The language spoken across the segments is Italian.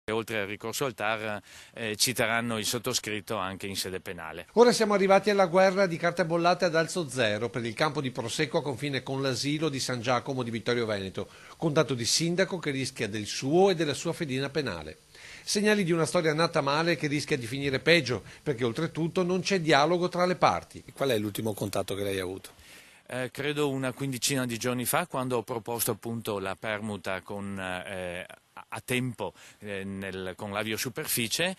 Oltre al ricorso al TAR citeranno il sottoscritto anche in sede penale. Ora siamo arrivati alla guerra di carte bollate ad alzo zero per il campo di Prosecco a confine con l'asilo di San Giacomo di Vittorio Veneto, con dato di sindaco che rischia del suo e della sua fedina penale. Segnali di una storia nata male che rischia di finire peggio, perché oltretutto non c'è dialogo tra le parti. Qual è l'ultimo contatto che lei ha avuto? Credo una quindicina di giorni fa, quando ho proposto appunto la permuta a tempo con l'aviosuperficie,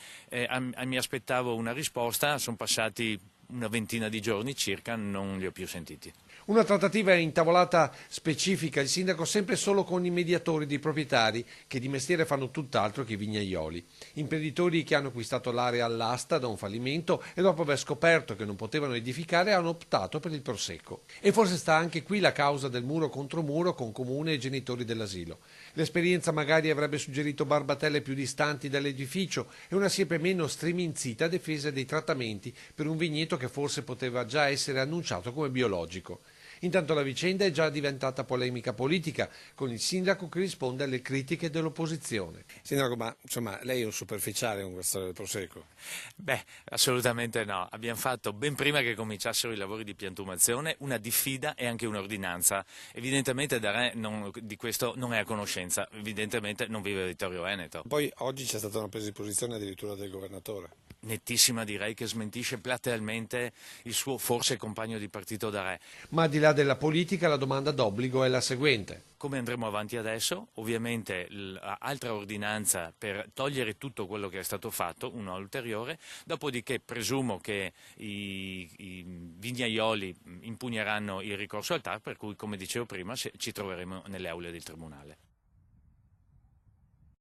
mi aspettavo una risposta, sono passati una ventina di giorni circa, non li ho più sentiti. Una trattativa intavolata specifica, il sindaco sempre solo con i mediatori dei proprietari che di mestiere fanno tutt'altro che i vignaioli. Imprenditori che hanno acquistato l'area all'asta da un fallimento e dopo aver scoperto che non potevano edificare hanno optato per il prosecco. E forse sta anche qui la causa del muro contro muro con comune e genitori dell'asilo. L'esperienza magari avrebbe suggerito barbatelle più distanti dall'edificio e una siepe meno striminzita difesa dei trattamenti per un vigneto che forse poteva già essere annunciato come biologico. Intanto la vicenda è già diventata polemica politica, con il sindaco che risponde alle critiche dell'opposizione. Sindaco, ma insomma, lei è un superficiale con questa storia del Prosecco? Beh, assolutamente no. Abbiamo fatto, ben prima che cominciassero i lavori di piantumazione, una diffida e anche un'ordinanza. Evidentemente di questo non è a conoscenza, evidentemente non vive Vittorio Veneto. Poi oggi c'è stata una presa di posizione addirittura del governatore. Nettissima, direi, che smentisce platealmente il suo forse compagno di partito da re. Ma al di là della politica la domanda d'obbligo è la seguente. Come andremo avanti adesso? Ovviamente altra ordinanza per togliere tutto quello che è stato fatto, una ulteriore, dopodiché presumo che i vignaioli impugneranno il ricorso al TAR, per cui, come dicevo prima, ci troveremo nelle aule del Tribunale.